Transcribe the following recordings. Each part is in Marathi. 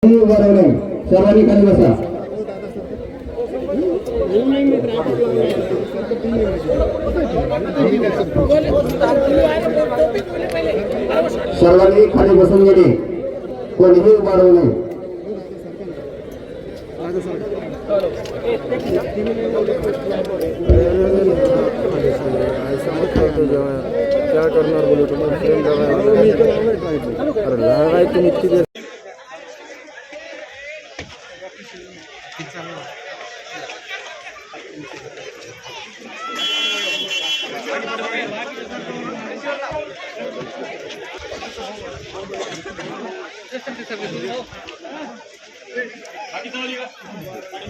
सर्वांनी खाली बसा. सर्वांनी खाली बसून गेले, कोणीही उभा राहू नये. क्या करणार बोलू तुम्ही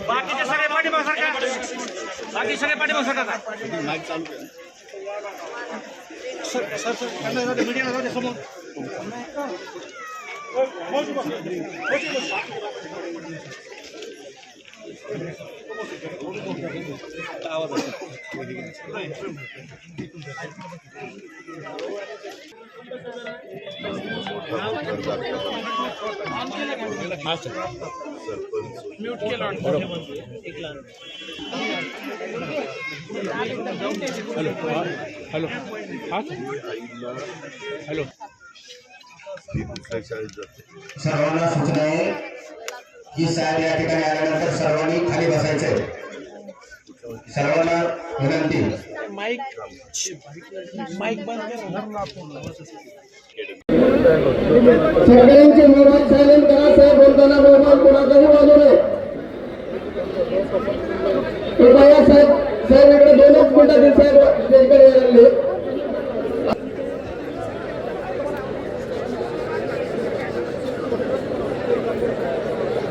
बाकीचे सगळे पाठीमागे सरका, बाकी सगळे पाठीमागे सरका. माईक चालू कर. सर सर सर मीडियाला जाऊ दे समोर. म्यूट केला. Hello hello hello. सर्वांना सूचना आहे की साहेब या ठिकाणी आल्यानंतर सर्वांनी खाली बसायचे. सर्वांना विनंती. माईक बंद करा. सगळ्यांचे मोबाईल सायलेंट करा. साहेब बोलताना मोबाईल कोणाचाही वाजू नये. कृपया साहेब साहेब इकडे 2च मिनिटात साहेब स्टेजकडे यायला लागले.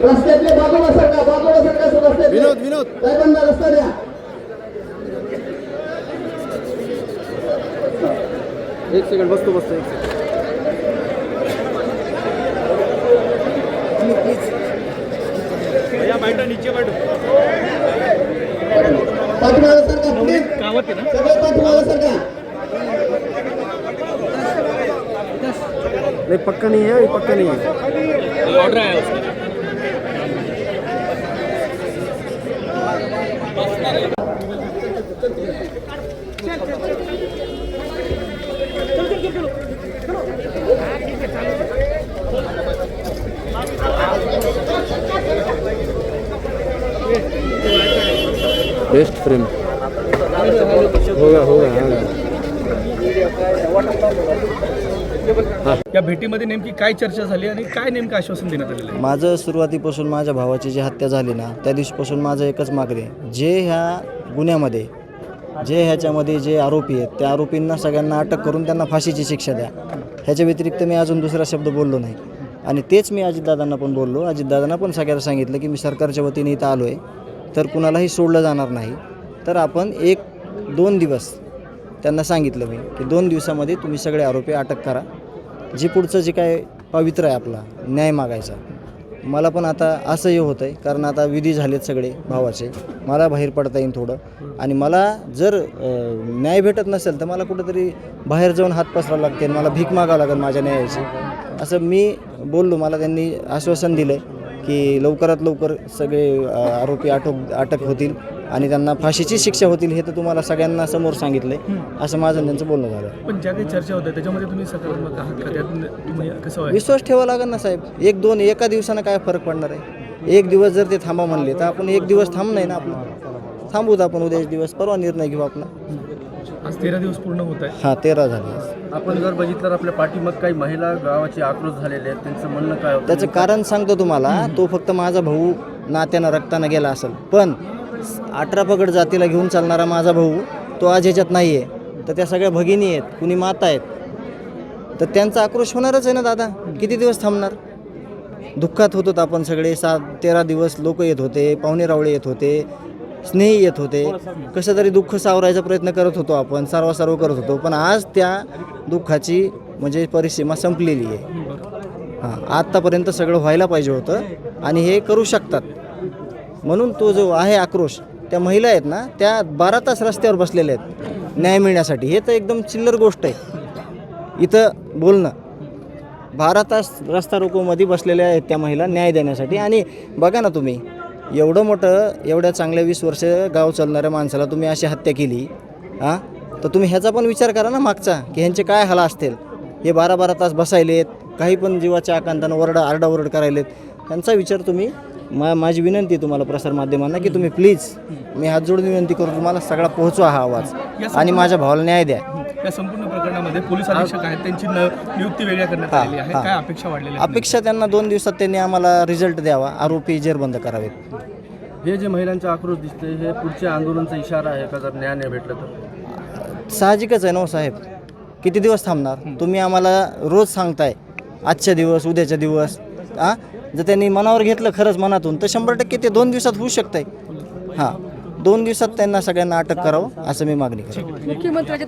रस्त्यातले बाजूला सरका विनोद विनोद साहेबांना रस्ता द्या. एक सेकंड बसतो एक सेकंड. भैया बैठो नीचे बैठो. पाठीमागे सरका प्लीज. गावात आहे ना सगळे पाठीमागे सरका. नहीं पक्का नहीं है, पक्का नहीं है. ऑर्डर है उसका. बेस्ट फ्रेम होगा. या भेटीमध्ये नेमकी काय चर्चा झाली आणि काय नेमकं आश्वासन देण्यात आलेलं आहे? माझं सुरुवातीपासून माझ्या भावाची जी हत्या झाली ना त्या दिवशीपासून माझं एकच मागणी आहे, जे ह्या गुन्ह्यामध्ये ह्याच्यामध्ये जे आरोपी आहेत त्या आरोपींना सगळ्यांना अटक करून त्यांना फाशीची शिक्षा द्या. ह्याच्या व्यतिरिक्त मी अजून दुसरा शब्द बोललो नाही. आणि तेच मी अजितदादांना पण बोललो. अजितदादांना पण सगळ्यांना सांगितलं की मी सरकारच्या वतीने इथं आलो आहे तर कुणालाही सोडलं जाणार नाही. तर आपण 1-2 दिवस त्यांना सांगितलं मी की 2 दिवसामध्ये तुम्ही सगळे आरोपी अटक करा. जे पुढचं जे काय पवित्र आहे आपला न्याय मागायचा. मला पण आता असं हे होतं आहे कारण आता विधी झालेत सगळे भावाचे. मला बाहेर पडता येईल थोडं. आणि मला जर न्याय भेटत नसेल तर मला कुठंतरी बाहेर जाऊन हात पसरावं लागते, मला भीक मागावं लागेल माझ्या न्यायाची. असं मी बोललो. मला त्यांनी आश्वासन दिलं आहे की लवकरात लवकर सगळे आरोपी अटक होतील आणि त्यांना फाशीची शिक्षा होतील. हे तर तुम्हाला सगळ्यांना समोर सांगितलं आहे. असं माझं त्यांचं बोलणं झालं. पण ज्या काही चर्चा होत्या त्याच्यामध्ये तुम्ही सकारात्मक आहात का? त्यातून तुम्ही कसं आहे? विश्वास ठेवावा लागेल ना साहेब. 1-2 एका दिवसानं काय फरक पडणार आहे? 1 दिवस जर ते थांबा म्हणले तर आपण 1 दिवस थांब नाही ना. आपलं थांबूत आपण उद्या 1 दिवस, परवा निर्णय घेऊ आपला. आज 13 दिवस पूर्ण होत आहे. हां 13 झाले. आपण जर बघितलं आपल्या पाठीमाग काही महिला गावाची आक्रोश झालेले आहेत, त्यांचं म्हणणं काय होतं? त्याचं कारण सांगतो तुम्हाला. तो फक्त माझा भाऊ नात्यानं रक्तानं गेला असेल, पण 18 पगड जातीला घेऊन चालणारा माझा भाऊ तो आज ह्याच्यात नाही आहे. तर त्या सगळ्या भगिनी आहेत, कुणी माता आहेत, तर त्यांचा आक्रोश होणारच आहे ना दादा. किती दिवस थांबणार? दुःखात होतो आपण सगळे. 7-13 दिवस लोक येत होते, पाहुणे रावळे येत होते, स्नेही येत होते. कसं तरी दुःख सावरायचा प्रयत्न करत होतो आपण, सर्व करत होतो. पण आज त्या दुःखाची म्हणजे परिसीमा संपलेली आहे. हां आत्तापर्यंत सगळं व्हायला पाहिजे होतं आणि हे करू शकतात. म्हणून तो जो आहे आक्रोश, त्या महिला आहेत ना त्या 12 तास रस्त्यावर बसलेल्या आहेत न्याय मिळण्यासाठी. हे तर एकदम चिल्लर गोष्ट आहे इथं बोलणं. 12 तास रस्ता रोकोमध्ये बसलेल्या आहेत त्या महिला न्याय देण्यासाठी. आणि बघा ना तुम्ही, एवढं मोठं एवढ्या चांगल्या 20 वर्ष गाव चालणाऱ्या माणसाला तुम्ही अशी हत्या केली हां, तर तुम्ही ह्याचा पण विचार करा ना मागचा, की ह्यांचे काय हाल असतील. हे 12 तास बसायलेत, काही पण जीवाच्या आकांतानं आरडाओरड करायलेत. त्यांचा विचार तुम्ही माझी विनंती आहे तुम्हाला प्रसारमाध्यमांना, की तुम्ही प्लीज, मी हात जोडून विनंती करू तुम्हाला, सगळा पोहोचवा हा आवाज आणि माझ्या भावाला न्याय द्या. या संपूर्ण प्रकरणामध्ये पोलीस अधीक्षक आहेत, त्यांची नियुक्ती वेगळ्या करण्यात आलेली आहे. काय अपेक्षा वाढलेल्या आहेत? अपेक्षा त्यांना 2 दिवसात त्यांनी आम्हाला रिझल्ट द्यावा, आरोपी जेरबंद करावेत. हे जे महिलांचा आक्रोश दिसते हे पुढच्या आंदोलनाचा इशारा आहे का, जर न्याय नाही भेटलं तर? साहजिकच आहे ना हो साहेब, किती दिवस थांबणार तुम्ही? आम्हाला रोज सांगताय आजच्या दिवस, उद्याच्या दिवस. जर त्यांनी मनावर घेतलं खरंच मनातून, तर 100% ते 2 दिवसात होऊ शकतंय. 2 दिवसात त्यांना सगळ्यांना अटक करावं असं मी मागणी करतो.